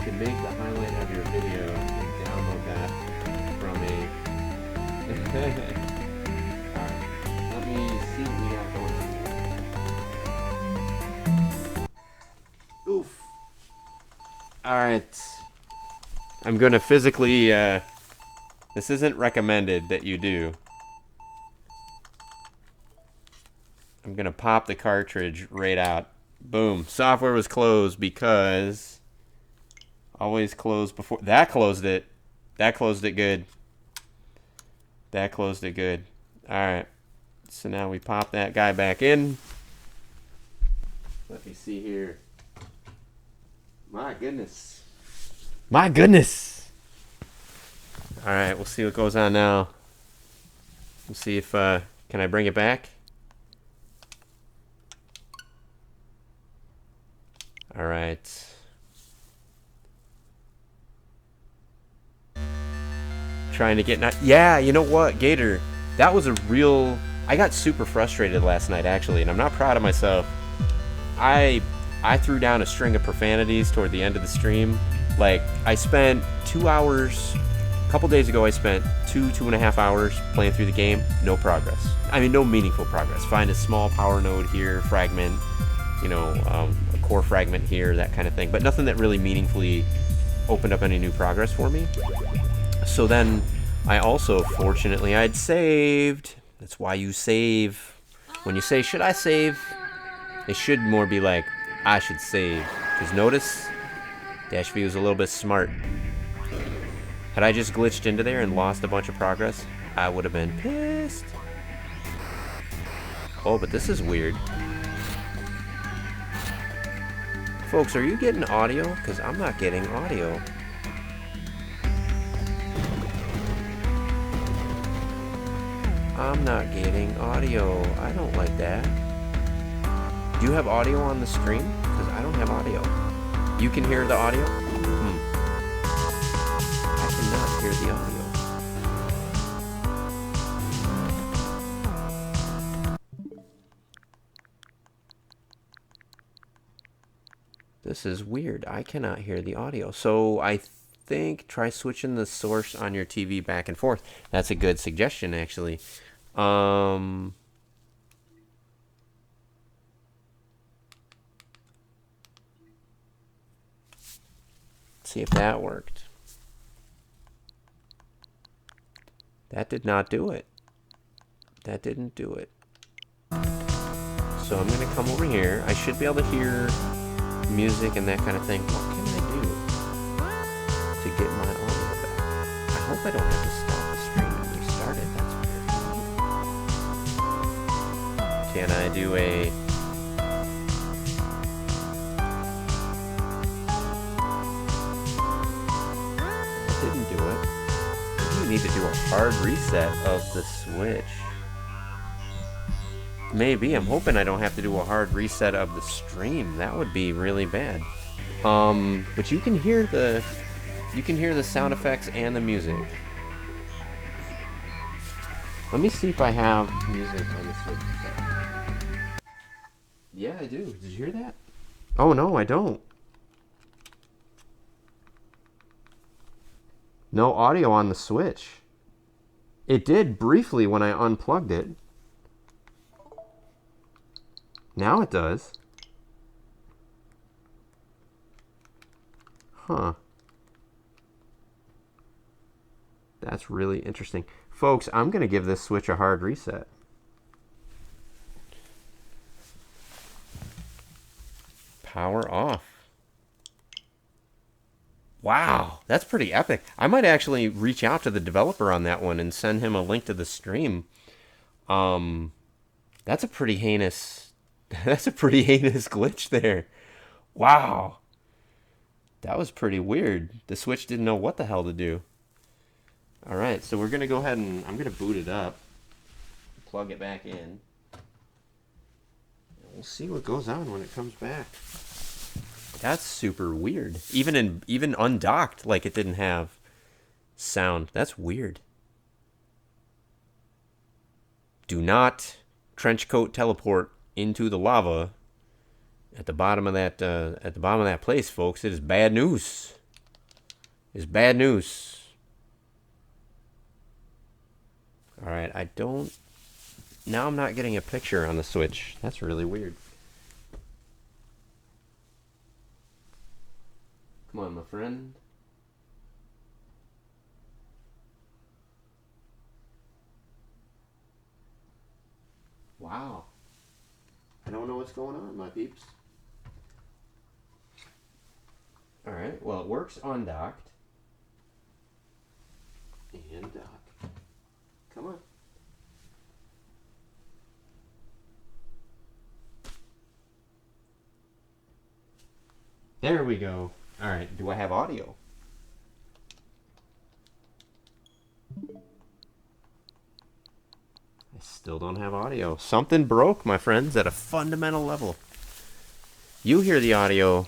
can make the highlight of your video and download that from a... Alright, let me see what we got going on. Oof. Alright. I'm gonna physically, this isn't recommended that you do. I'm gonna pop the cartridge right out. Boom. Software was closed because always close before. That closed it. That closed it good. That closed it good. Alright. So now we pop that guy back in. Let me see here. My goodness. My goodness. Alright, we'll see what goes on now. We'll see if, can I bring it back? Alright. Trying to get... Yeah, you know what, Gator? That was a real... I got super frustrated last night, actually, and I'm not proud of myself. I threw down a string of profanities toward the end of the stream. Like, I spent 2 hours... A couple days ago, I spent 2.5 hours playing through the game. No progress. I mean, no meaningful progress. Find a small power node here, fragment, you know, a core fragment here, that kind of thing. But nothing that really meaningfully opened up any new progress for me. So then, I also, fortunately, I'd saved. That's why you save. When you say, should I save? It should more be like, I should save. Because notice, Dash V was a little bit smart. Had I just glitched into there and lost a bunch of progress, I would have been pissed. Oh, but this is weird. Folks, are you getting audio? Because I'm not getting audio. I'm not getting audio. I don't like that. Do you have audio on the stream? Because I don't have audio. You can hear the audio? I cannot hear the audio. This is weird. I cannot hear the audio. So I think try switching the source on your TV back and forth. That's a good suggestion, actually. See if that worked. That did not do it. That didn't do it. So I'm gonna come over here. I should be able to hear music and that kind of thing. What can I do to get my audio back? I hope I don't have to stop the stream and restart it. That's weird. Can I do a... Didn't do it. You need to do a hard reset of the Switch. Maybe. I'm hoping I don't have to do a hard reset of the stream. That would be really bad. But you can hear the sound effects and the music. Let me see if I have music on the Switch. Yeah, I do. Did you hear that? Oh no, I don't. No audio on the Switch. It did briefly when I unplugged it. Now it does. Huh. That's really interesting. Folks, I'm going to give this Switch a hard reset. Power off. Wow, that's pretty epic. I might actually reach out to the developer on that one and send him a link to the stream. That's a pretty heinous glitch there. Wow. That was pretty weird. The Switch didn't know what the hell to do. All right, so we're going to go ahead and I'm going to boot it up. Plug it back in. We'll see what goes on when it comes back. That's super weird. Even undocked, like it didn't have sound. That's weird. Do not trenchcoat teleport into the lava at the bottom of that place, folks. It is bad news. It's bad news. All right, now I'm not getting a picture on the Switch. That's really weird. Come on, my friend. Wow. I don't know what's going on, my peeps. All right, well, it works undocked. And dock. Come on. There we go. All right, do I have audio? I still don't have audio. Something broke, my friends, at a fundamental level. You hear the audio,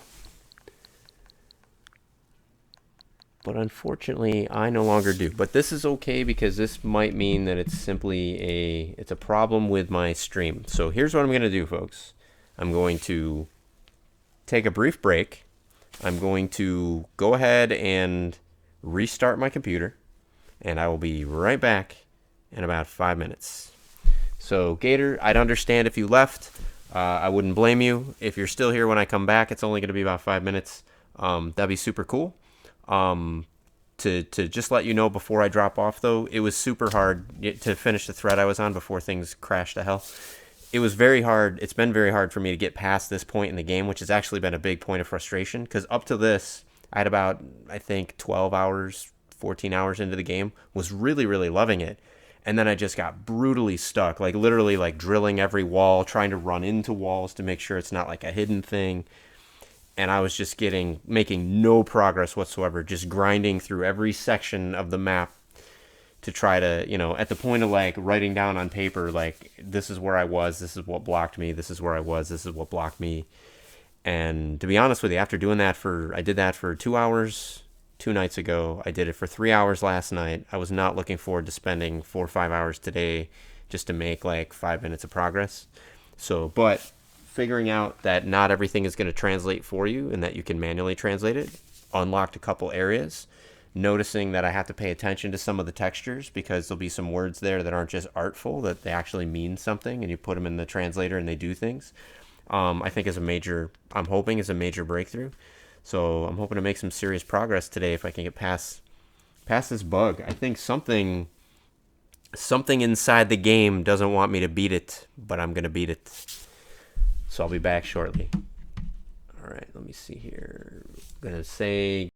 but unfortunately, I no longer do. But this is okay because this might mean that it's simply a problem with my stream. So here's what I'm going to do, folks. I'm going to take a brief break. I'm going to go ahead and restart my computer, and I will be right back in about 5 minutes. So, Gator, I'd understand if you left. I wouldn't blame you. If you're still here when I come back, it's only going to be about 5 minutes. That'd be super cool. To just let you know before I drop off, though, it was super hard to finish the thread I was on before things crashed to hell. It was very hard. It's been very hard for me to get past this point in the game, which has actually been a big point of frustration. Because up to this, I had about, I think, 12 hours, 14 hours into the game. Was really, really loving it. And then I just got brutally stuck. Like, literally, like, drilling every wall, trying to run into walls to make sure it's not, like, a hidden thing. And I was just making no progress whatsoever. Just grinding through every section of the map to try to, at the point of like writing down on paper, like, this is where I was, this is what blocked me, this is where I was, this is what blocked me. And to be honest with you, after doing that I did that for 2 hours 2 nights ago. I did it for 3 hours last night. I was not looking forward to spending 4 or 5 hours today just to make like 5 minutes of progress. So, but figuring out that not everything is going to translate for you and that you can manually translate it, unlocked a couple areas. Noticing that I have to pay attention to some of the textures because there'll be some words there that aren't just artful, that they actually mean something, and you put them in the translator and they do things. I think I'm hoping is a major breakthrough. So I'm hoping to make some serious progress today if I can get past this bug. I think something inside the game doesn't want me to beat it, but I'm going to beat it. So I'll be back shortly. All right, let me see here. I'm going to say